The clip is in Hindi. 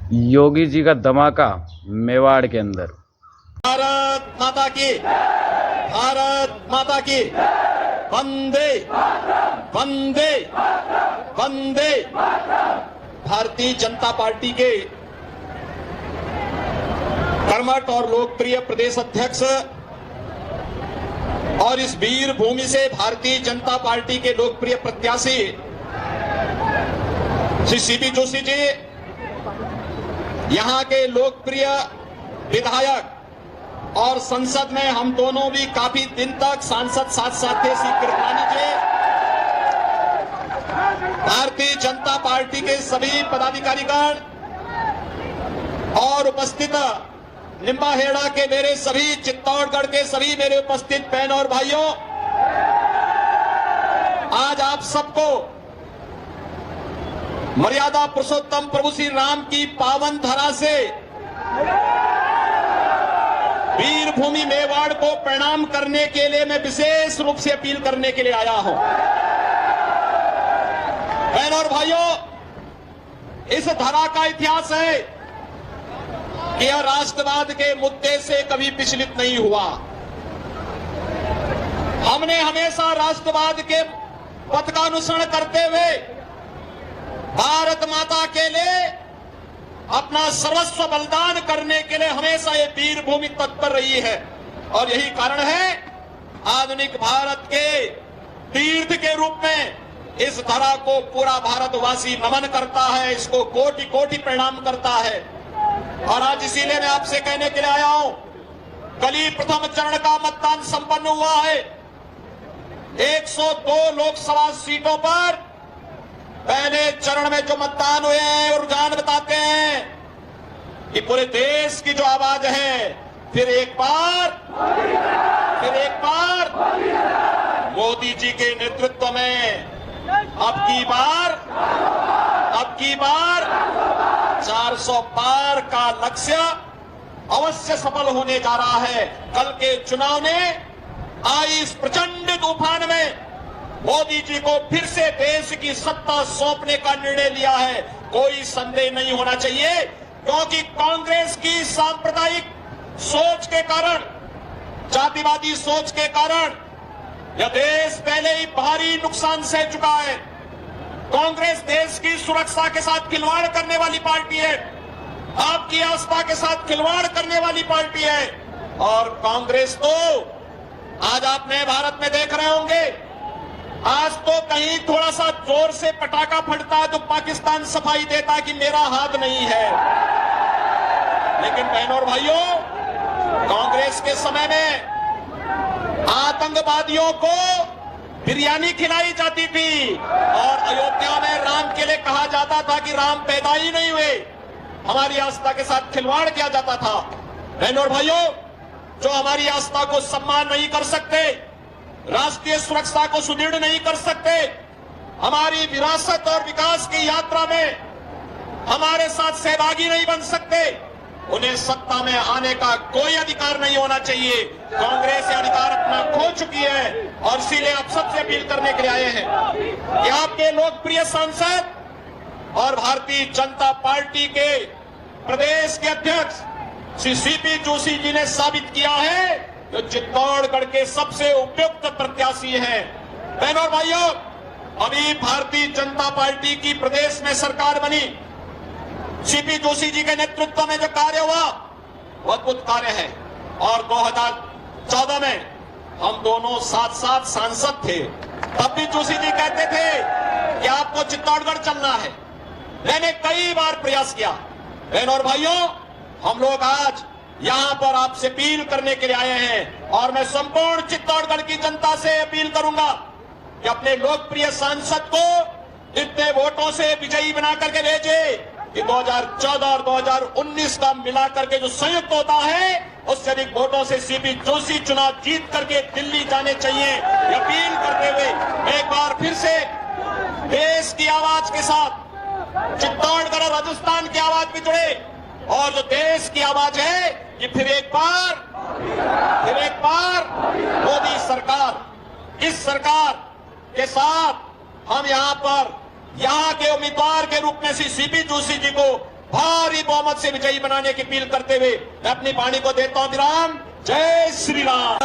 योगी जी का धमाका मेवाड़ के अंदर। भारत माता की, भारत माता की, वंदे वंदे वंदे। भारतीय जनता पार्टी के कर्मठ और लोकप्रिय प्रदेश अध्यक्ष और इस वीर भूमि से भारतीय जनता पार्टी के लोकप्रिय प्रत्याशी श्री सीपी जोशी जी, यहां के लोकप्रिय विधायक और संसद में हम दोनों भी काफी दिन तक सांसद साथ साथ थे, श्री कृपलानी जी, भारतीय जनता पार्टी के सभी पदाधिकारीगण और उपस्थित निम्बाहेड़ा के मेरे सभी, चित्तौड़गढ़ के सभी मेरे उपस्थित बहन और भाइयों, आज आप सबको मर्यादा पुरुषोत्तम प्रभु श्री राम की पावन धरा से वीर भूमि मेवाड़ को प्रणाम करने के लिए मैं विशेष रूप से अपील करने के लिए आया हूं। बहन और भाइयों, इस धरा का इतिहास है कि यह राष्ट्रवाद के मुद्दे से कभी विचलित नहीं हुआ। हमने हमेशा राष्ट्रवाद के पथ का अनुसरण करते हुए भारत माता के लिए अपना सर्वस्व बलिदान करने के लिए हमेशा ये वीर भूमि तत्पर रही है। और यही कारण है आधुनिक भारत के तीर्थ के रूप में इस धरा को पूरा भारतवासी नमन करता है, इसको कोटि कोटि प्रणाम करता है। और आज इसीलिए मैं आपसे कहने के लिए आया हूं, कल ही प्रथम चरण का मतदान संपन्न हुआ है। 102 लोकसभा सीटों पर पहले चरण में जो मतदान हुए हैं और रुझान बताते हैं कि पूरे देश की जो आवाज है, फिर एक बार मोदी जी के नेतृत्व में अब की बार 400 पार का लक्ष्य अवश्य सफल होने जा रहा है। कल के चुनाव ने आई इस प्रचंड तूफान में मोदी जी को फिर से देश की सत्ता सौंपने का निर्णय लिया है। कोई संदेह नहीं होना चाहिए, क्योंकि कांग्रेस की सांप्रदायिक सोच के कारण, जातिवादी सोच के कारण यह देश पहले ही भारी नुकसान सह चुका है। कांग्रेस देश की सुरक्षा के साथ खिलवाड़ करने वाली पार्टी है, आपकी आस्था के साथ खिलवाड़ करने वाली पार्टी है। और कांग्रेस तो आज आपने भारत में देख रहे होंगे, आज तो कहीं थोड़ा सा जोर से पटाखा फटता है तो पाकिस्तान सफाई देता है कि मेरा हाथ नहीं है। लेकिन बहनों और भाइयों, कांग्रेस के समय में आतंकवादियों को बिरयानी खिलाई जाती थी और अयोध्या में राम के लिए कहा जाता था कि राम पैदा ही नहीं हुए। हमारी आस्था के साथ खिलवाड़ किया जाता था। बहनों और भाइयों, जो हमारी आस्था को सम्मान नहीं कर सकते, राष्ट्रीय सुरक्षा को सुदृढ़ नहीं कर सकते, हमारी विरासत और विकास की यात्रा में हमारे साथ सहभागी नहीं बन सकते, उन्हें सत्ता में आने का कोई अधिकार नहीं होना चाहिए। कांग्रेस ये अधिकार अपना खो चुकी है और इसीलिए आप सबसे अपील करने के लिए आए हैं कि आपके लोकप्रिय सांसद और भारतीय जनता पार्टी के प्रदेश के अध्यक्ष श्री सीपी जोशी जी ने साबित किया है जो चित्तौड़गढ़ के सबसे उपयुक्त प्रत्याशी हैं। बहनों और भाइयों, अभी भारतीय जनता पार्टी की प्रदेश में सरकार बनी, सीपी जोशी जी के नेतृत्व में जो कार्य हुआ वो अद्भुत कार्य है। और 2014 में हम दोनों साथ साथ सांसद थे, तब भी जोशी जी कहते थे कि आपको चित्तौड़गढ़ चलना है। मैंने कई बार प्रयास किया। बहनों और भाइयों, हम लोग आज यहां पर आपसे अपील करने के लिए आए हैं और मैं संपूर्ण चित्तौड़गढ़ की जनता से अपील करूंगा कि अपने लोकप्रिय सांसद को इतने वोटों से विजयी बना करके भेजे कि 2014 और 2019 का मिलाकर के जो संयुक्त होता है उससे अधिक वोटों से सीपी जोशी चुनाव जीत करके दिल्ली जाने चाहिए। अपील करते हुए मैं एक बार फिर से देश की आवाज के साथ चित्तौड़गढ़ और राजस्थान की आवाज भी जुड़े और जो देश की आवाज है कि फिर एक बार मोदी सरकार, इस सरकार के साथ हम यहां के उम्मीदवार के रूप में सीपी जोशी जी को भारी बहुमत से विजयी बनाने की अपील करते हुए मैं अपनी वाणी को देता हूं विराम। जय श्री राम।